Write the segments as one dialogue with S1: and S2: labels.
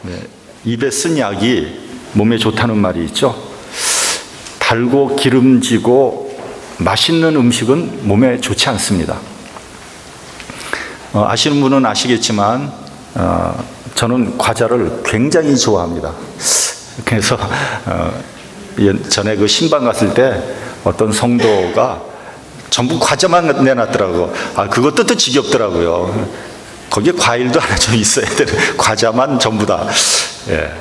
S1: 네, 입에 쓴 약이 몸에 좋다는 말이 있죠. 달고 기름지고 맛있는 음식은 몸에 좋지 않습니다. 아시는 분은 아시겠지만 저는 과자를 굉장히 좋아합니다. 그래서 전에 그 신방 갔을 때 어떤 성도가 전부 과자만 내놨더라고. 그것도 또 지겹더라고요. 거기에 과일도 하나 좀 있어야 되는, 과자만 전부 다. 예.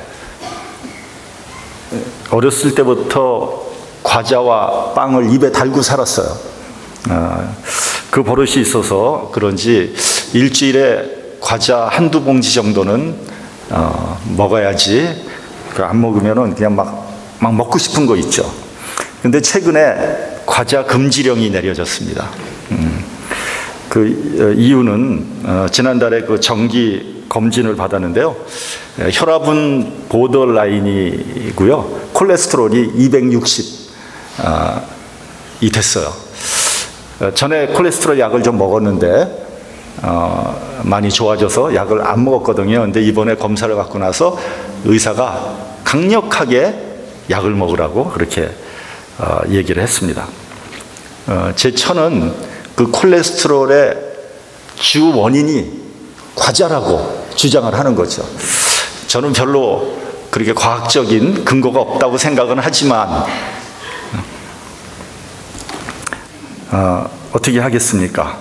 S1: 어렸을 때부터 과자와 빵을 입에 달고 살았어요. 그 버릇이 있어서 그런지 일주일에 과자 한두 봉지 정도는 먹어야지. 안 먹으면은 그냥 막 먹고 싶은 거 있죠. 근데 최근에 과자 금지령이 내려졌습니다. 그 이유는 지난달에 그 정기 검진을 받았는데요. 혈압은 보더라인이고요. 콜레스테롤이 260이 됐어요. 전에 콜레스테롤 약을 좀 먹었는데 많이 좋아져서 약을 안 먹었거든요. 근데 이번에 검사를 받고 나서 의사가 강력하게 약을 먹으라고 그렇게 얘기를 했습니다. 제 처는 그 콜레스테롤의 주 원인이 과자라고 주장을 하는 거죠. 저는 별로 그렇게 과학적인 근거가 없다고 생각은 하지만 어떻게 하겠습니까?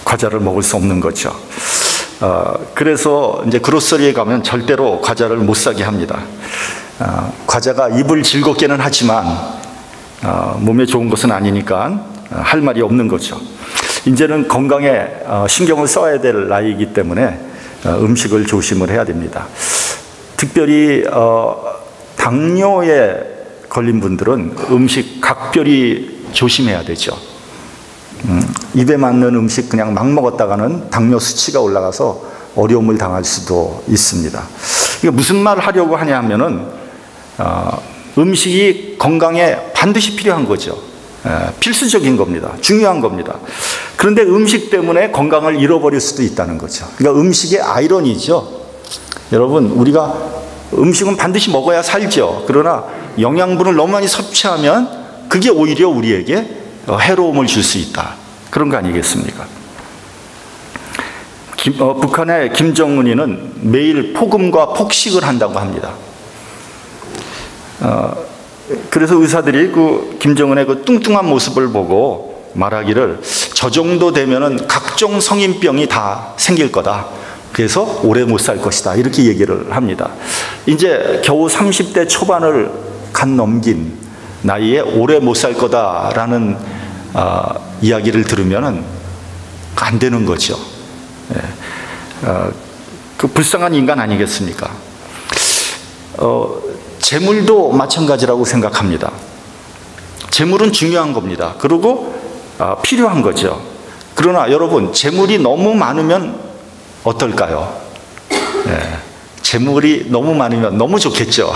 S1: 과자를 먹을 수 없는 거죠. 그래서 이제 그로서리에 가면 절대로 과자를 못 사게 합니다. 과자가 입을 즐겁게는 하지만 몸에 좋은 것은 아니니까 할 말이 없는 거죠. 이제는 건강에 신경을 써야 될 나이이기 때문에 음식을 조심을 해야 됩니다. 특별히 당뇨에 걸린 분들은 음식 각별히 조심해야 되죠. 입에 맞는 음식 그냥 막 먹었다가는 당뇨 수치가 올라가서 어려움을 당할 수도 있습니다. 이게 무슨 말을 하려고 하냐 하면은 음식이 건강에 반드시 필요한 거죠. 필수적인 겁니다. 중요한 겁니다. 그런데 음식 때문에 건강을 잃어버릴 수도 있다는 거죠. 그러니까 음식의 아이러니죠. 여러분, 우리가 음식은 반드시 먹어야 살죠. 그러나 영양분을 너무 많이 섭취하면 그게 오히려 우리에게 해로움을 줄 수 있다. 그런 거 아니겠습니까? 북한의 김정은이는 매일 폭음과 폭식을 한다고 합니다. 그래서 의사들이 그 김정은의 그 뚱뚱한 모습을 보고 말하기를 저 정도 되면은 각종 성인병이 다 생길 거다. 그래서 오래 못 살 것이다. 이렇게 얘기를 합니다. 이제 겨우 30대 초반을 간 넘긴 나이에 오래 못 살 거다라는 이야기를 들으면은 안 되는 거죠. 그 불쌍한 인간 아니겠습니까? 재물도 마찬가지라고 생각합니다. 재물은 중요한 겁니다. 그리고 필요한 거죠. 그러나 여러분, 재물이 너무 많으면 어떨까요? 재물이 너무 많으면 너무 좋겠죠.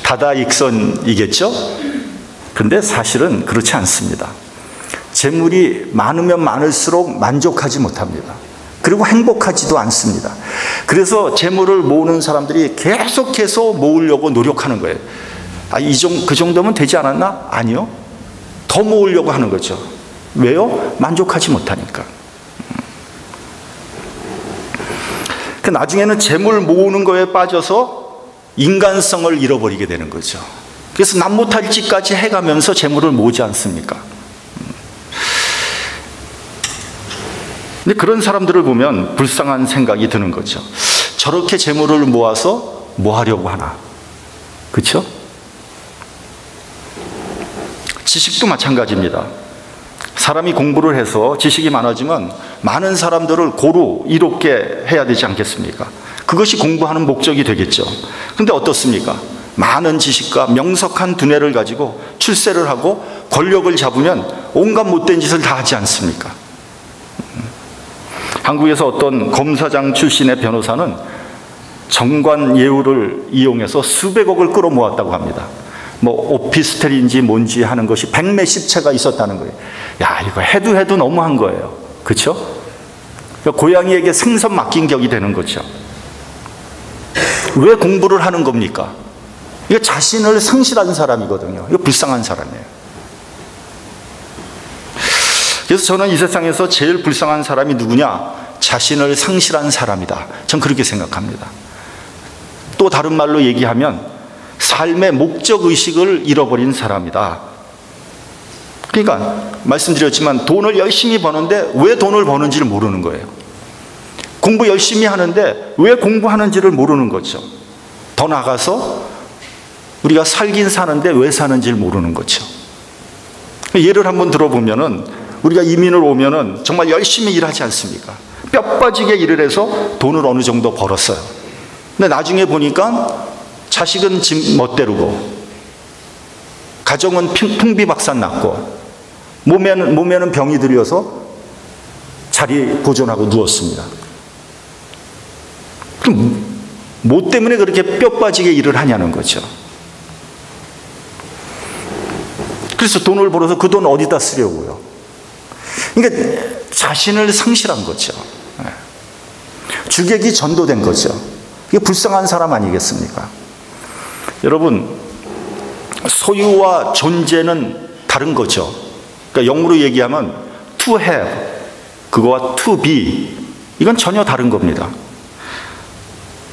S1: 다다익선이겠죠. 근데 사실은 그렇지 않습니다. 재물이 많으면 많을수록 만족하지 못합니다. 그리고 행복하지도 않습니다. 그래서 재물을 모으는 사람들이 계속해서 모으려고 노력하는 거예요. 그 정도면 되지 않았나? 아니요. 더 모으려고 하는 거죠. 왜요? 만족하지 못하니까. 나중에는 재물 모으는 거에 빠져서 인간성을 잃어버리게 되는 거죠. 그래서 남 못할 짓까지 해가면서 재물을 모으지 않습니까? 근데 그런 사람들을 보면 불쌍한 생각이 드는 거죠. 저렇게 재물을 모아서 뭐 하려고 하나? 그렇죠? 지식도 마찬가지입니다. 사람이 공부를 해서 지식이 많아지면 많은 사람들을 고루 이롭게 해야 되지 않겠습니까? 그것이 공부하는 목적이 되겠죠. 근데 어떻습니까? 많은 지식과 명석한 두뇌를 가지고 출세를 하고 권력을 잡으면 온갖 못된 짓을 다 하지 않습니까? 한국에서 어떤 검사장 출신의 변호사는 정관 예우를 이용해서 수백억을 끌어모았다고 합니다. 뭐 오피스텔인지 뭔지 하는 것이 100몇십 채가 있었다는 거예요. 야, 이거 해도 너무한 거예요. 그렇죠? 그러니까 고양이에게 생선 맡긴 격이 되는 거죠. 왜 공부를 하는 겁니까? 이거 자신을 상실한 사람이거든요. 이거 불쌍한 사람이에요. 그래서 저는 이 세상에서 제일 불쌍한 사람이 누구냐? 자신을 상실한 사람이다. 전 그렇게 생각합니다. 또 다른 말로 얘기하면 삶의 목적의식을 잃어버린 사람이다. 그러니까 말씀드렸지만 돈을 열심히 버는데 왜 돈을 버는지를 모르는 거예요. 공부 열심히 하는데 왜 공부하는지를 모르는 거죠. 더 나아가서 우리가 살긴 사는데 왜 사는지를 모르는 거죠. 예를 한번 들어보면은 우리가 이민을 오면은 정말 열심히 일하지 않습니까? 뼈 빠지게 일을 해서 돈을 어느 정도 벌었어요. 근데 나중에 보니까 자식은 집 멋대로고 가정은 풍비박산 났고 몸에는 병이 들여서 자리 보존하고 누웠습니다. 그럼 뭐 때문에 그렇게 뼈 빠지게 일을 하냐는 거죠. 그래서 돈을 벌어서 그 돈 어디다 쓰려고요? 그러니까 자신을 상실한 거죠. 주객이 전도된 거죠. 이게 불쌍한 사람 아니겠습니까? 여러분, 소유와 존재는 다른 거죠. 그러니까 영어로 얘기하면 to have, 그거와 to be, 이건 전혀 다른 겁니다.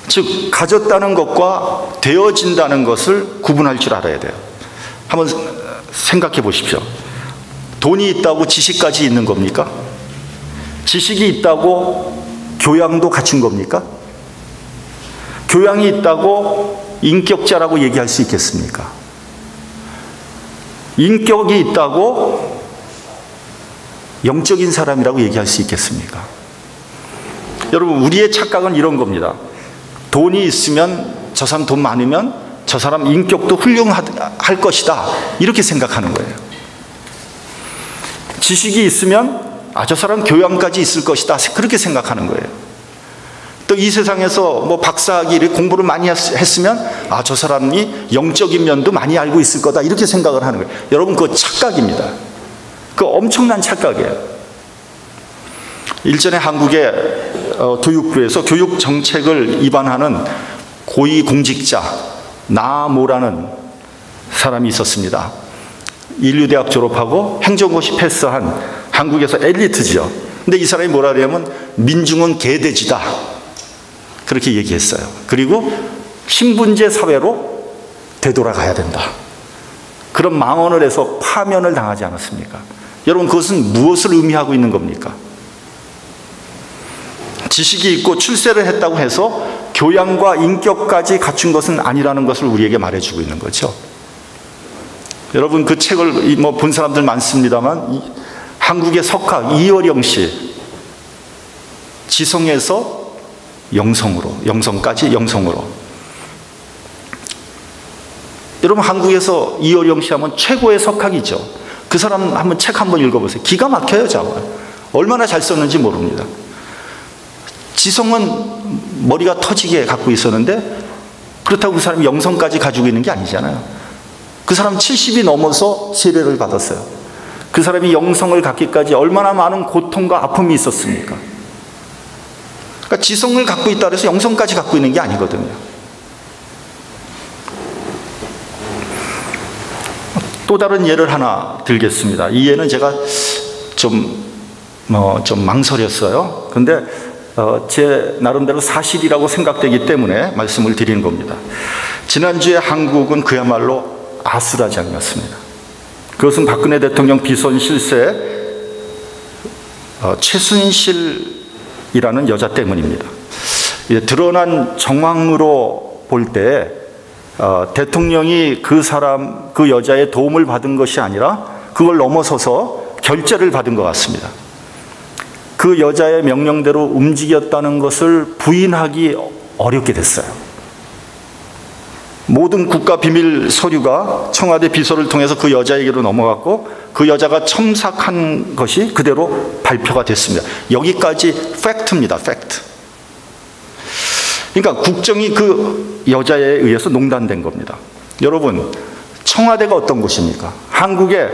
S1: 즉, 가졌다는 것과 되어진다는 것을 구분할 줄 알아야 돼요. 한번 생각해 보십시오. 돈이 있다고 지식까지 있는 겁니까? 지식이 있다고 교양도 갖춘 겁니까? 교양이 있다고 인격자라고 얘기할 수 있겠습니까? 인격이 있다고 영적인 사람이라고 얘기할 수 있겠습니까? 여러분, 우리의 착각은 이런 겁니다. 돈이 있으면, 저 사람 돈 많으면 저 사람 인격도 훌륭할 것이다, 이렇게 생각하는 거예요. 지식이 있으면 저 사람 교양까지 있을 것이다, 그렇게 생각하는 거예요. 또 이 세상에서 뭐 박사학위 공부를 많이 했으면 저 사람이 영적인 면도 많이 알고 있을 거다, 이렇게 생각을 하는 거예요. 여러분, 그거 착각입니다. 그거 엄청난 착각이에요. 일전에 한국의 교육부에서 교육 정책을 입안하는 고위공직자 나모라는 사람이 있었습니다. 인류대학 졸업하고 행정고시 패스한 한국에서 엘리트죠. 근데 이 사람이 뭐라 그러냐면 민중은 개돼지다, 그렇게 얘기했어요. 그리고 신분제 사회로 되돌아가야 된다, 그런 망언을 해서 파면을 당하지 않았습니까? 여러분, 그것은 무엇을 의미하고 있는 겁니까? 지식이 있고 출세를 했다고 해서 교양과 인격까지 갖춘 것은 아니라는 것을 우리에게 말해주고 있는 거죠. 여러분, 그 책을 본 사람들 많습니다만 한국의 석학 이어령 씨, 지성에서 영성으로, 영성까지 영성으로. 여러분, 한국에서 이어령 씨 하면 최고의 석학이죠. 그 사람 한번 책 한번 읽어보세요. 기가 막혀요. 정말 얼마나 잘 썼는지 모릅니다. 지성은 머리가 터지게 갖고 있었는데 그렇다고 그 사람이 영성까지 가지고 있는 게 아니잖아요. 그 사람 70이 넘어서 세례를 받았어요. 그 사람이 영성을 갖기까지 얼마나 많은 고통과 아픔이 있었습니까? 그러니까 지성을 갖고 있다 해서 영성까지 갖고 있는 게 아니거든요. 또 다른 예를 하나 들겠습니다. 이 예는 제가 좀 망설였어요. 근데 제 나름대로 사실이라고 생각되기 때문에 말씀을 드리는 겁니다. 지난주에 한국은 그야말로 아수라장이었습니다. 그것은 박근혜 대통령 비선 실세 최순실이라는 여자 때문입니다. 드러난 정황으로 볼 때 대통령이 그 여자의 도움을 받은 것이 아니라 그걸 넘어서서 결제를 받은 것 같습니다. 그 여자의 명령대로 움직였다는 것을 부인하기 어렵게 됐어요. 모든 국가 비밀 서류가 청와대 비서를 통해서 그 여자에게로 넘어갔고 그 여자가 첨삭한 것이 그대로 발표가 됐습니다. 여기까지 팩트입니다. 팩트. 그러니까 국정이 그 여자에 의해서 농단된 겁니다. 여러분, 청와대가 어떤 곳입니까? 한국의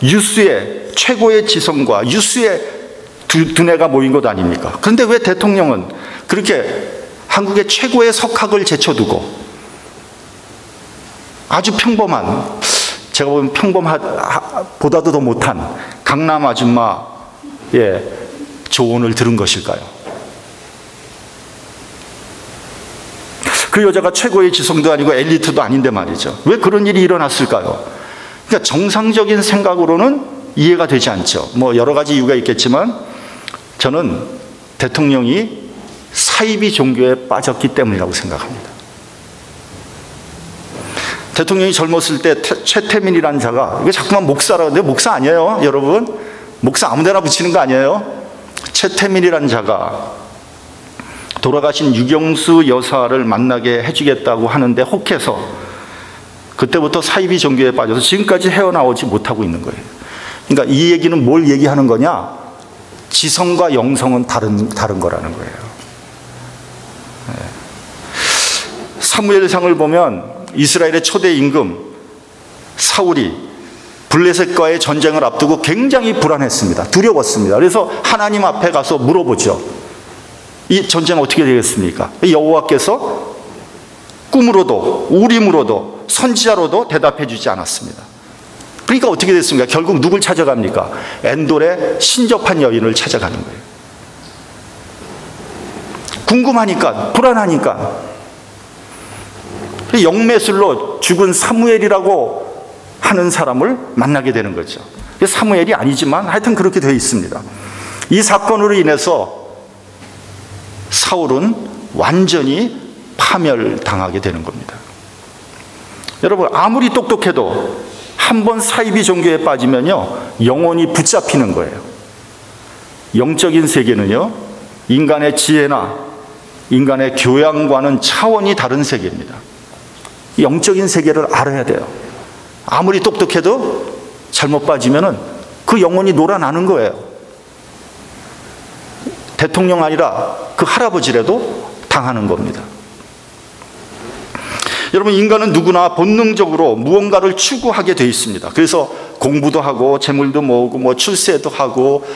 S1: 유수의 최고의 지성과 유수의 두뇌가 모인 것 아닙니까? 그런데 왜 대통령은 그렇게 한국의 최고의 석학을 제쳐두고 아주 평범한, 제가 보면 평범보다도 더 못한 강남 아줌마의 조언을 들은 것일까요? 그 여자가 최고의 지성도 아니고 엘리트도 아닌데 말이죠. 왜 그런 일이 일어났을까요? 그러니까 정상적인 생각으로는 이해가 되지 않죠. 뭐 여러 가지 이유가 있겠지만 저는 대통령이 사이비 종교에 빠졌기 때문이라고 생각합니다. 대통령이 젊었을 때 최태민이라는 자가, 이거 자꾸만 목사라고 하는데 목사 아니에요, 여러분. 목사 아무데나 붙이는 거 아니에요. 최태민이라는 자가 돌아가신 유경수 여사를 만나게 해주겠다고 하는데 혹해서 그때부터 사이비 종교에 빠져서 지금까지 헤어나오지 못하고 있는 거예요. 그러니까 이 얘기는 뭘 얘기하는 거냐? 지성과 영성은 다른 거라는 거예요. 사무엘상을 보면 이스라엘의 초대 임금 사울이 블레셋과의 전쟁을 앞두고 굉장히 불안했습니다. 두려웠습니다. 그래서 하나님 앞에 가서 물어보죠. 이 전쟁 어떻게 되겠습니까? 여호와께서 꿈으로도 우림으로도 선지자로도 대답해 주지 않았습니다. 그러니까 어떻게 됐습니까? 결국 누굴 찾아갑니까? 엔돌의 신접한 여인을 찾아가는 거예요. 궁금하니까, 불안하니까. 영매술로 죽은 사무엘이라고 하는 사람을 만나게 되는 거죠. 사무엘이 아니지만 하여튼 그렇게 되어 있습니다. 이 사건으로 인해서 사울은 완전히 파멸당하게 되는 겁니다. 여러분, 아무리 똑똑해도 한번 사이비 종교에 빠지면요, 영혼이 붙잡히는 거예요. 영적인 세계는요, 인간의 지혜나 인간의 교양과는 차원이 다른 세계입니다. 영적인 세계를 알아야 돼요. 아무리 똑똑해도 잘못 빠지면은 그 영혼이 놀아나는 거예요. 대통령 아니라 그 할아버지라도 당하는 겁니다. 여러분, 인간은 누구나 본능적으로 무언가를 추구하게 돼 있습니다. 그래서 공부도 하고 재물도 모으고 뭐 출세도 하고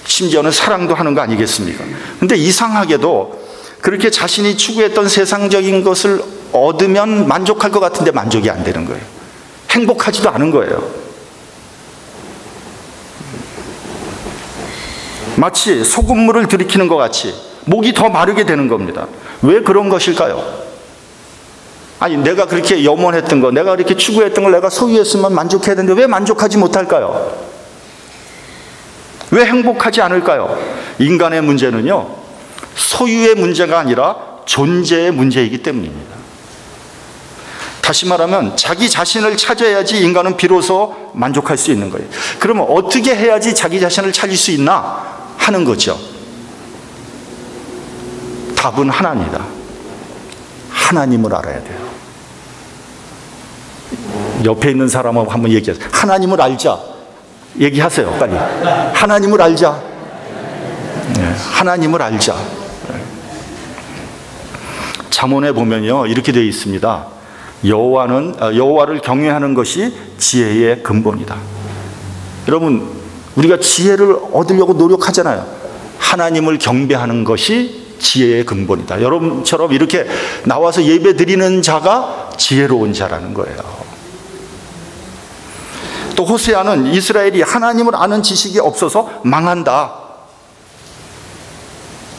S1: 심지어는 사랑도 하는 거 아니겠습니까? 근데 이상하게도 그렇게 자신이 추구했던 세상적인 것을 얻으면 만족할 것 같은데 만족이 안 되는 거예요. 행복하지도 않은 거예요. 마치 소금물을 들이키는 것 같이 목이 더 마르게 되는 겁니다. 왜 그런 것일까요? 아니, 내가 그렇게 염원했던 거, 내가 그렇게 추구했던 걸 내가 소유했으면 만족해야 되는데 왜 만족하지 못할까요? 왜 행복하지 않을까요? 인간의 문제는요, 소유의 문제가 아니라 존재의 문제이기 때문입니다. 다시 말하면 자기 자신을 찾아야지 인간은 비로소 만족할 수 있는 거예요. 그러면 어떻게 해야지 자기 자신을 찾을 수 있나 하는 거죠. 답은 하나입니다. 하나님을 알아야 돼요. 옆에 있는 사람하고 한번 얘기하세요. 하나님을 알자. 얘기하세요, 빨리. 하나님을 알자. 네, 하나님을 알자. 잠언에 보면요, 이렇게 되어 있습니다. 여호와를 경외하는 것이 지혜의 근본이다. 여러분, 우리가 지혜를 얻으려고 노력하잖아요. 하나님을 경배하는 것이 지혜의 근본이다. 여러분처럼 이렇게 나와서 예배 드리는 자가 지혜로운 자라는 거예요. 또 호세아는 이스라엘이 하나님을 아는 지식이 없어서 망한다.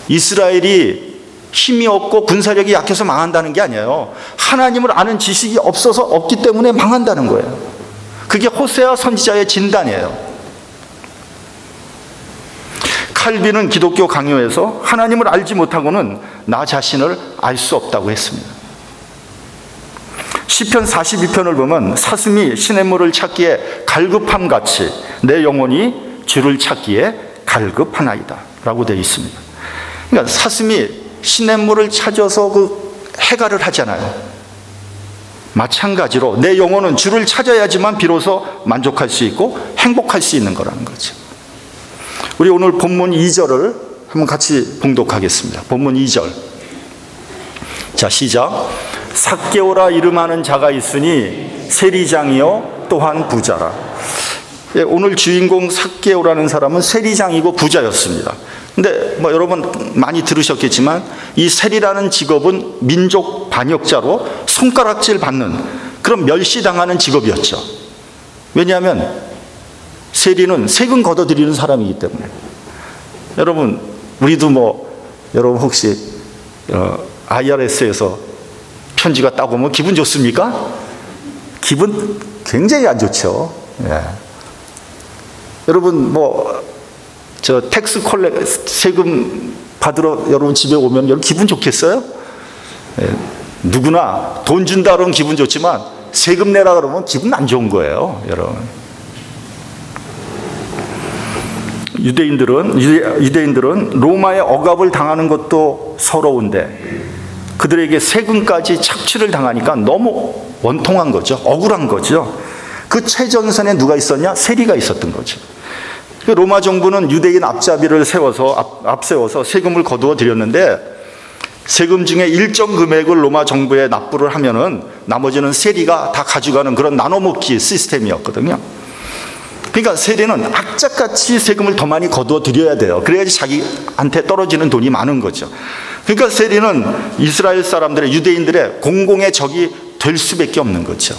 S1: 이스라엘이 힘이 없고 군사력이 약해서 망한다는 게 아니에요. 하나님을 아는 지식이 없기 때문에 망한다는 거예요. 그게 호세아 선지자의 진단이에요. 칼빈은 기독교 강요에서 하나님을 알지 못하고는 나 자신을 알 수 없다고 했습니다. 시편 42편을 보면 사슴이 시냇물을 찾기에 갈급함같이 내 영혼이 주를 찾기에 갈급하나이다 라고 되어 있습니다. 그러니까 사슴이 시냇물을 찾아서 그 해갈을 하잖아요. 마찬가지로 내 영혼은 주를 찾아야지만 비로소 만족할 수 있고 행복할 수 있는 거라는 거죠. 우리 오늘 본문 2절을 한번 같이 봉독하겠습니다. 본문 2절. 자, 시작. 삭개오라 이름하는 자가 있으니 세리장이요 또한 부자라. 예, 오늘 주인공 삭개오라는 사람은 세리장이고 부자였습니다. 근데 뭐 여러분 많이 들으셨겠지만 이 세리라는 직업은 민족 반역자로 손가락질 받는 그런 멸시당하는 직업이었죠. 왜냐하면 세리는 세금 걷어들이는 사람이기 때문에. 여러분 우리도 여러분 혹시 IRS에서 편지가 딱 오면 기분 좋습니까? 기분 굉장히 안 좋죠. 예. 여러분 세금 받으러 여러분 집에 오면 여러분 기분 좋겠어요? 예. 누구나 돈 준다 그러면 기분 좋지만 세금 내라 그러면 기분 안 좋은 거예요, 여러분. 유대인들은 로마의 억압을 당하는 것도 서러운데 그들에게 세금까지 착취를 당하니까 너무 원통한 거죠. 억울한 거죠. 그 최전선에 누가 있었냐? 세리가 있었던 거죠. 로마 정부는 유대인 앞잡이를 앞세워서 세금을 거두어 들였는데 세금 중에 일정 금액을 로마 정부에 납부를 하면은 나머지는 세리가 다 가져가는 그런 나눠먹기 시스템이었거든요. 그러니까 세리는 악착같이 세금을 더 많이 거두어 드려야 돼요. 그래야지 자기한테 떨어지는 돈이 많은 거죠. 그러니까 세리는 이스라엘 사람들의, 유대인들의 공공의 적이 될 수밖에 없는 거죠.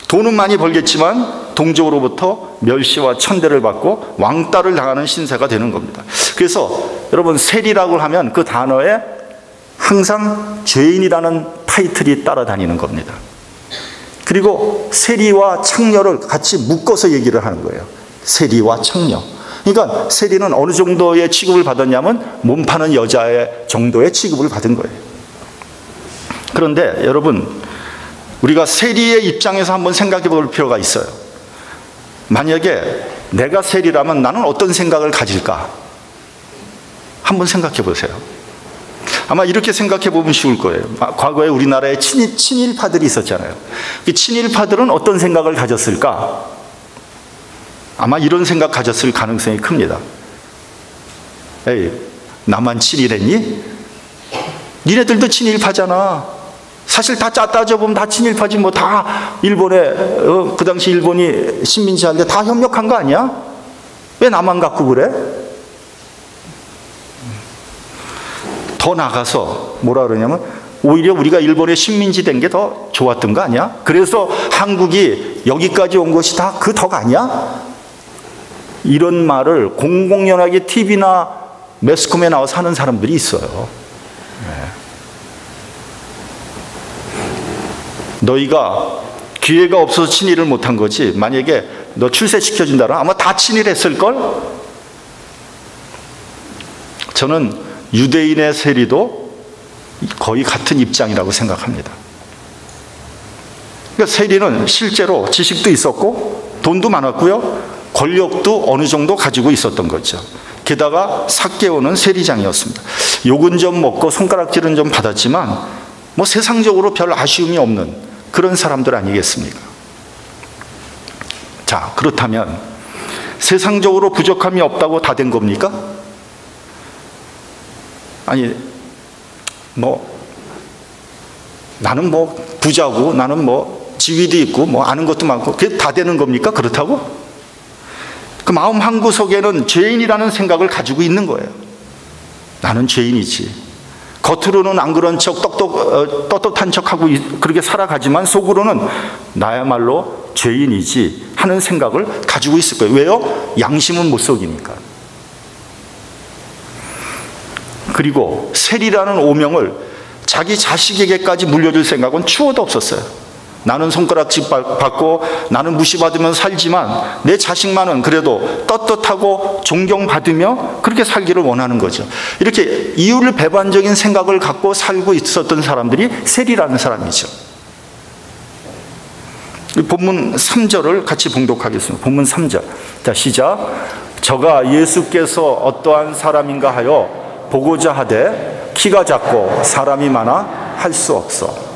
S1: 돈은 많이 벌겠지만 동족으로부터 멸시와 천대를 받고 왕따를 당하는 신세가 되는 겁니다. 그래서 여러분 세리라고 하면 그 단어에 항상 죄인이라는 타이틀이 따라다니는 겁니다. 그리고 세리와 창녀를 같이 묶어서 얘기를 하는 거예요. 세리와 창녀. 그러니까 세리는 어느 정도의 취급을 받았냐면 몸 파는 여자의 정도의 취급을 받은 거예요. 그런데 여러분 우리가 세리의 입장에서 한번 생각해 볼 필요가 있어요. 만약에 내가 세리라면 나는 어떤 생각을 가질까? 한번 생각해 보세요. 아마 이렇게 생각해 보면 쉬울 거예요. 과거에 우리나라에 친일파들이 있었잖아요. 이 친일파들은 어떤 생각을 가졌을까? 아마 이런 생각 가졌을 가능성이 큽니다. 에이, 나만 친일했니? 니네들도 친일파잖아. 사실 다 따져보면 다 친일파지 다 일본에 그 당시 일본이 식민지 할 때 다 협력한 거 아니야? 왜 나만 갖고 그래? 더 나가서 뭐라 그러냐면 오히려 우리가 일본의 식민지 된 게 더 좋았던 거 아니야? 그래서 한국이 여기까지 온 것이 다 그 덕 아니야? 이런 말을 공공연하게 TV나 매스컴에 나와서 하는 사람들이 있어요. 너희가 기회가 없어서 친일을 못한 거지 만약에 너 출세시켜준다면 아마 다 친일했을걸? 저는 유대인의 세리도 거의 같은 입장이라고 생각합니다. 그러니까 세리는 실제로 지식도 있었고 돈도 많았고요 권력도 어느 정도 가지고 있었던 거죠. 게다가 삭개오는 세리장이었습니다. 욕은 좀 먹고 손가락질은 좀 받았지만 세상적으로 별 아쉬움이 없는 그런 사람들 아니겠습니까? 자, 그렇다면 세상적으로 부족함이 없다고 다 된 겁니까? 아니, 나는 부자고 나는 지위도 있고 아는 것도 많고 그게 다 되는 겁니까? 그렇다고? 그 마음 한구석에는 죄인이라는 생각을 가지고 있는 거예요. 나는 죄인이지. 겉으로는 안 그런 척 떳떳한 척하고 그렇게 살아가지만 속으로는 나야말로 죄인이지 하는 생각을 가지고 있을 거예요. 왜요? 양심은 못 속이니까. 그리고 세리라는 오명을 자기 자식에게까지 물려줄 생각은 추호도 없었어요. 나는 손가락질 받고 나는 무시받으면서 살지만 내 자식만은 그래도 떳떳하고 존경받으며 그렇게 살기를 원하는 거죠. 이렇게 이율 배반적인 생각을 갖고 살고 있었던 사람들이 세리라는 사람이죠. 본문 3절을 같이 봉독하겠습니다. 본문 3절. 자, 시작. 저가 예수께서 어떠한 사람인가 하여 보고자 하되 키가 작고 사람이 많아 할 수 없어.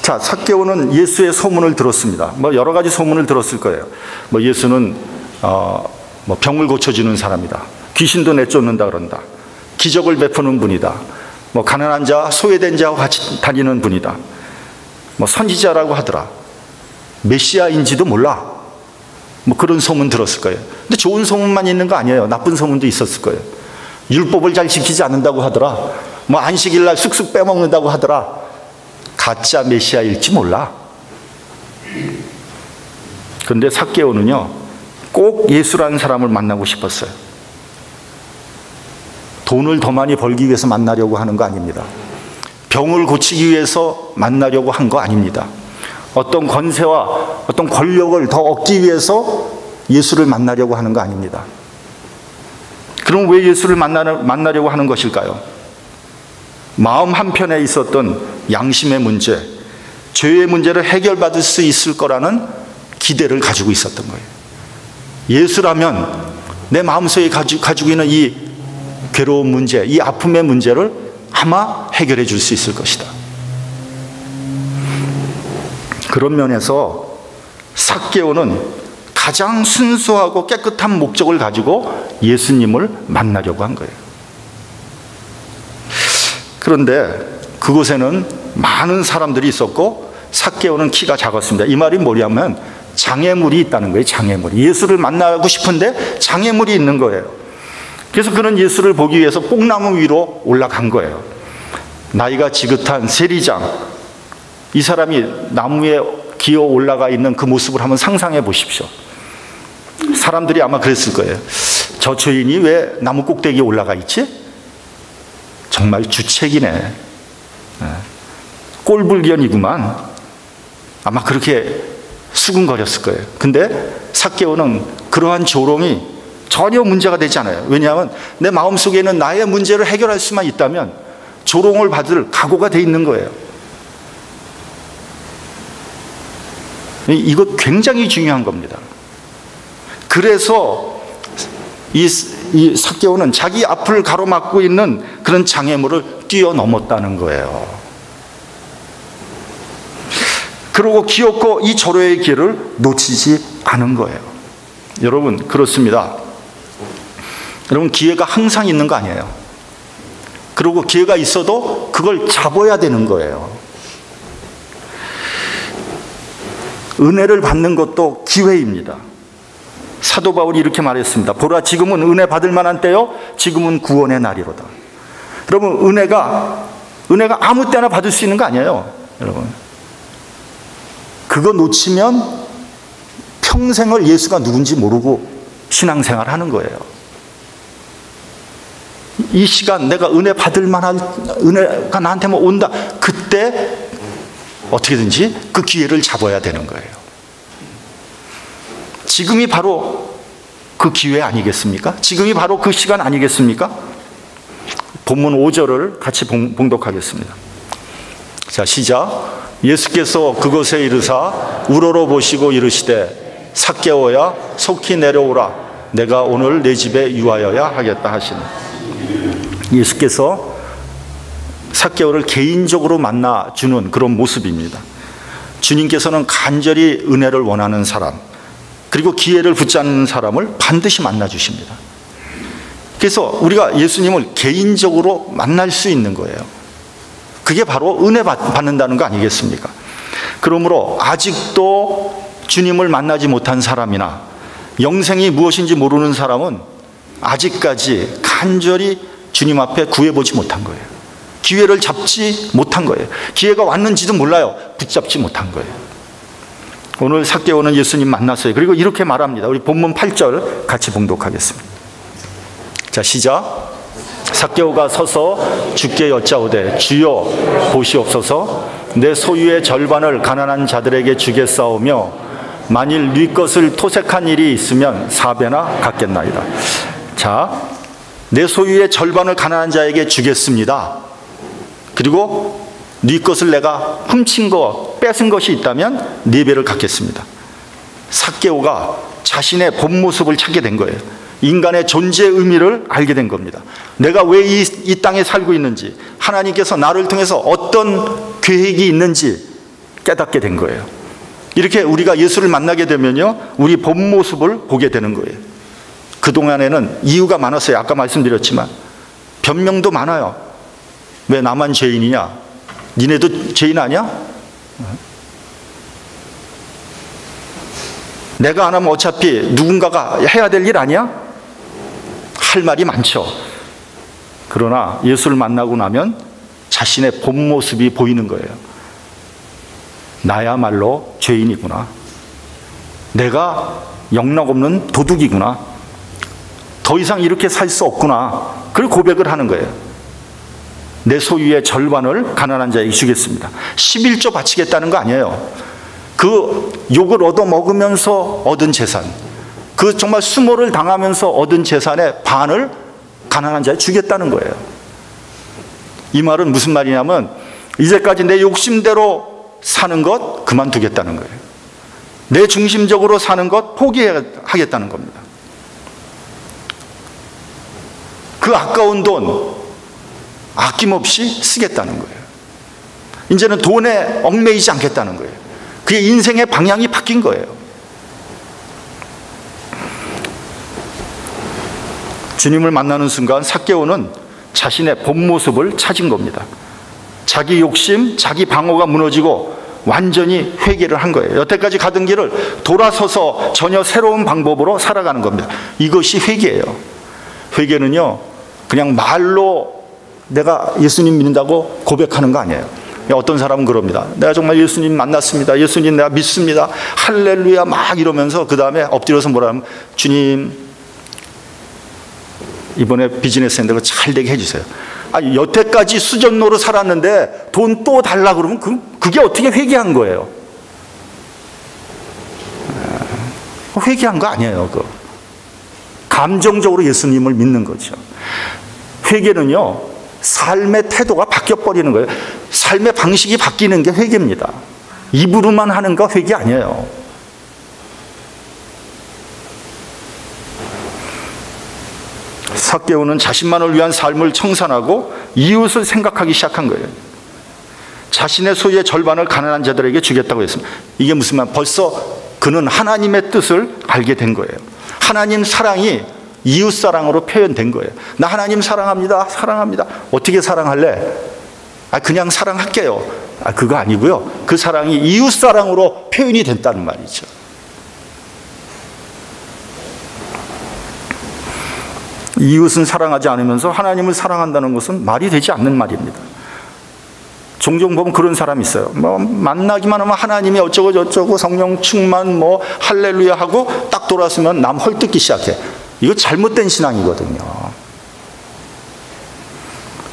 S1: 자, 삭개오는 예수의 소문을 들었습니다. 여러 가지 소문을 들었을 거예요. 예수는 병을 고쳐주는 사람이다. 귀신도 내쫓는다 그런다. 기적을 베푸는 분이다. 가난한 자, 소외된 자와 같이 다니는 분이다. 선지자라고 하더라. 메시아인지도 몰라. 뭐 그런 소문 들었을 거예요. 근데 좋은 소문만 있는 거 아니에요. 나쁜 소문도 있었을 거예요. 율법을 잘 지키지 않는다고 하더라. 뭐 안식일날 쑥쑥 빼먹는다고 하더라. 가짜 메시아일지 몰라. 그런데 삭개오는요, 꼭 예수라는 사람을 만나고 싶었어요. 돈을 더 많이 벌기 위해서 만나려고 하는 거 아닙니다. 병을 고치기 위해서 만나려고 한 거 아닙니다. 어떤 권세와 어떤 권력을 더 얻기 위해서 예수를 만나려고 하는 거 아닙니다. 그럼 왜 예수를 만나려고 하는 것일까요? 마음 한편에 있었던 양심의 문제, 죄의 문제를 해결받을 수 있을 거라는 기대를 가지고 있었던 거예요. 예수라면 내 마음속에 가지고 있는 이 괴로운 문제, 이 아픔의 문제를 아마 해결해 줄 수 있을 것이다. 그런 면에서 삭개오는 가장 순수하고 깨끗한 목적을 가지고 예수님을 만나려고 한 거예요. 그런데 그곳에는 많은 사람들이 있었고 삭개오는 키가 작았습니다. 이 말이 뭐냐면 장애물이 있다는 거예요. 장애물이. 예수를 만나고 싶은데 장애물이 있는 거예요. 그래서 그는 예수를 보기 위해서 뽕나무 위로 올라간 거예요. 나이가 지긋한 세리장, 이 사람이 나무에 기어 올라가 있는 그 모습을 한번 상상해 보십시오. 사람들이 아마 그랬을 거예요. 저 죄인이 왜 나무 꼭대기에 올라가 있지? 정말 주책이네. 꼴불견이구만. 아마 그렇게 수군거렸을 거예요. 근데 삭개오는 그러한 조롱이 전혀 문제가 되지 않아요. 왜냐하면 내 마음속에는 나의 문제를 해결할 수만 있다면 조롱을 받을 각오가 돼 있는 거예요. 이거 굉장히 중요한 겁니다. 그래서 이 삭개오는 자기 앞을 가로막고 있는 그런 장애물을 뛰어넘었다는 거예요. 그리고 기어코 이 절호의 길을 놓치지 않은 거예요. 여러분, 그렇습니다. 여러분, 기회가 항상 있는 거 아니에요. 그리고 기회가 있어도 그걸 잡아야 되는 거예요. 은혜를 받는 것도 기회입니다. 사도 바울이 이렇게 말했습니다. 보라, 지금은 은혜 받을 만한 때요, 지금은 구원의 날이로다. 여러분, 은혜가 아무 때나 받을 수 있는 거 아니에요. 여러분, 그거 놓치면 평생을 예수가 누군지 모르고 신앙생활 하는 거예요. 이 시간 내가 은혜 받을 만한 은혜가 나한테만 온다. 그때 어떻게든지 그 기회를 잡아야 되는 거예요. 지금이 바로 그 기회 아니겠습니까? 지금이 바로 그 시간 아니겠습니까? 본문 5절을 같이 봉독하겠습니다. 자, 시작. 예수께서 그곳에 이르사 우러러 보시고 이르시되 삭개오야 속히 내려오라. 내가 오늘 내 집에 유하여야 하겠다 하시니. 예수께서 삭개오를 개인적으로 만나주는 그런 모습입니다. 주님께서는 간절히 은혜를 원하는 사람, 그리고 기회를 붙잡는 사람을 반드시 만나주십니다. 그래서 우리가 예수님을 개인적으로 만날 수 있는 거예요. 그게 바로 은혜 받는다는 거 아니겠습니까? 그러므로 아직도 주님을 만나지 못한 사람이나 영생이 무엇인지 모르는 사람은 아직까지 간절히 주님 앞에 구해보지 못한 거예요. 기회를 잡지 못한 거예요. 기회가 왔는지도 몰라요. 붙잡지 못한 거예요. 오늘 삭개오는 예수님 만났어요. 그리고 이렇게 말합니다. 우리 본문 8절 같이 봉독하겠습니다. 자, 시작. 삭개오가 서서 주께 여짜오되 주여 보시옵소서. 내 소유의 절반을 가난한 자들에게 주겠사오며 만일 네 것을 토색한 일이 있으면 4배나 갚겠나이다. 자, 내 소유의 절반을 가난한 자에게 주겠습니다. 그리고 네 것을 내가 훔친 거, 뺏은 것이 있다면 4배를 갚겠습니다. 삭개오가 자신의 본 모습을 찾게 된 거예요. 인간의 존재의 의미를 알게 된 겁니다. 내가 왜 이 땅에 살고 있는지, 하나님께서 나를 통해서 어떤 계획이 있는지 깨닫게 된 거예요. 이렇게 우리가 예수를 만나게 되면요, 우리 본 모습을 보게 되는 거예요. 그동안에는 이유가 많았어요. 아까 말씀드렸지만 변명도 많아요. 왜 나만 죄인이냐? 니네도 죄인 아니야? 내가 안 하면 어차피 누군가가 해야 될 일 아니야? 할 말이 많죠. 그러나 예수를 만나고 나면 자신의 본 모습이 보이는 거예요. 나야말로 죄인이구나. 내가 영락없는 도둑이구나. 더 이상 이렇게 살 수 없구나. 그걸 고백을 하는 거예요. 내 소유의 절반을 가난한 자에게 주겠습니다. 11조 바치겠다는 거 아니에요. 그 욕을 얻어먹으면서 얻은 재산, 그 정말 수모를 당하면서 얻은 재산의 반을 가난한 자에 주겠다는 거예요. 이 말은 무슨 말이냐면 이제까지 내 욕심대로 사는 것 그만두겠다는 거예요. 내 중심적으로 사는 것 포기하겠다는 겁니다. 그 아까운 돈 아낌없이 쓰겠다는 거예요. 이제는 돈에 얽매이지 않겠다는 거예요. 그의 인생의 방향이 바뀐 거예요. 주님을 만나는 순간 삭개오는 자신의 본 모습을 찾은 겁니다. 자기 욕심, 자기 방어가 무너지고 완전히 회개를 한 거예요. 여태까지 가던 길을 돌아서서 전혀 새로운 방법으로 살아가는 겁니다. 이것이 회개예요. 회개는요, 그냥 말로 내가 예수님 믿는다고 고백하는 거 아니에요. 어떤 사람은 그럽니다. 내가 정말 예수님 만났습니다. 예수님 내가 믿습니다. 할렐루야 막 이러면서 그 다음에 엎드려서 뭐라 하면 주님 이번에 비즈니스 했는데 잘 되게 해주세요. 아니, 여태까지 수전노로 살았는데 돈 또 달라 그러면 그게 어떻게 회개한 거예요? 회개한 거 아니에요. 감정적으로 예수님을 믿는 거죠. 회개는요, 삶의 태도가 바뀌어버리는 거예요. 삶의 방식이 바뀌는 게 회개입니다. 입으로만 하는 거 회개 아니에요. 삭개오는 자신만을 위한 삶을 청산하고 이웃을 생각하기 시작한 거예요. 자신의 소유의 절반을 가난한 자들에게 주겠다고 했습니다. 이게 무슨 말? 벌써 그는 하나님의 뜻을 알게 된 거예요. 하나님 사랑이 이웃 사랑으로 표현된 거예요. 나 하나님 사랑합니다. 사랑합니다. 어떻게 사랑할래? 그냥 사랑할게요. 그거 아니고요. 그 사랑이 이웃 사랑으로 표현이 됐다는 말이죠. 이웃은 사랑하지 않으면서 하나님을 사랑한다는 것은 말이 되지 않는 말입니다. 종종 보면 그런 사람이 있어요. 만나기만 하면 하나님이 어쩌고 저쩌고 성령 충만 할렐루야 하고 딱 돌아서면 남 헐뜯기 시작해. 이거 잘못된 신앙이거든요.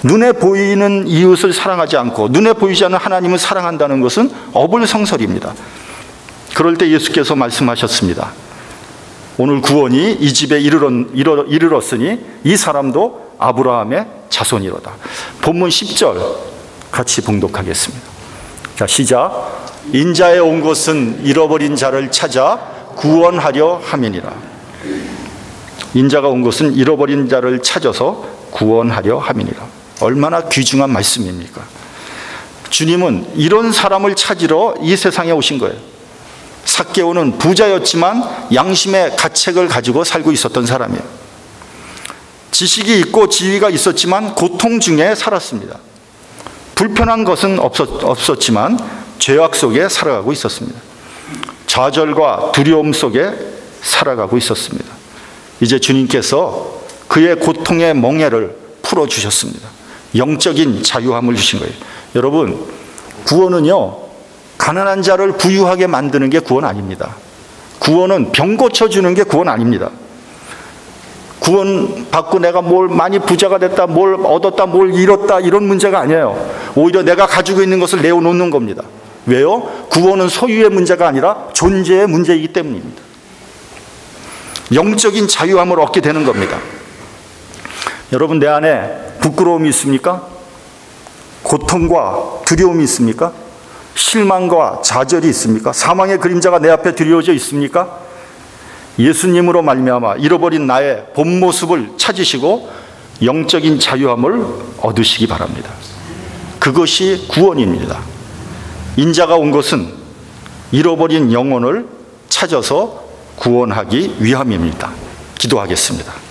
S1: 눈에 보이는 이웃을 사랑하지 않고 눈에 보이지 않는 하나님을 사랑한다는 것은 어불성설입니다. 그럴 때 예수께서 말씀하셨습니다. 오늘 구원이 이 집에 이르렀으니 이 사람도 아브라함의 자손이로다. 본문 10절 같이 봉독하겠습니다. 자, 시작. 인자에 온 것은 잃어버린 자를 찾아 구원하려 함이니라. 인자가 온 것은 잃어버린 자를 찾아서 구원하려 함이니라. 얼마나 귀중한 말씀입니까? 주님은 이런 사람을 찾으러 이 세상에 오신 거예요. 삭개오는 부자였지만 양심의 가책을 가지고 살고 있었던 사람이에요. 지식이 있고 지위가 있었지만 고통 중에 살았습니다. 불편한 것은 없었지만 죄악 속에 살아가고 있었습니다. 좌절과 두려움 속에 살아가고 있었습니다. 이제 주님께서 그의 고통의 멍에를 풀어주셨습니다. 영적인 자유함을 주신 거예요. 여러분, 구원은요, 가난한 자를 부유하게 만드는 게 구원 아닙니다. 구원은 병 고쳐주는 게 구원 아닙니다. 구원 받고 내가 많이 부자가 됐다, 뭘 얻었다, 뭘 잃었다, 이런 문제가 아니에요. 오히려 내가 가지고 있는 것을 내어놓는 겁니다. 왜요? 구원은 소유의 문제가 아니라 존재의 문제이기 때문입니다. 영적인 자유함을 얻게 되는 겁니다. 여러분, 내 안에 부끄러움이 있습니까? 고통과 두려움이 있습니까? 실망과 좌절이 있습니까? 사망의 그림자가 내 앞에 드리워져 있습니까? 예수님으로 말미암아 잃어버린 나의 본 모습을 찾으시고 영적인 자유함을 얻으시기 바랍니다. 그것이 구원입니다. 인자가 온 것은 잃어버린 영혼을 찾아서 구원하기 위함입니다. 기도하겠습니다.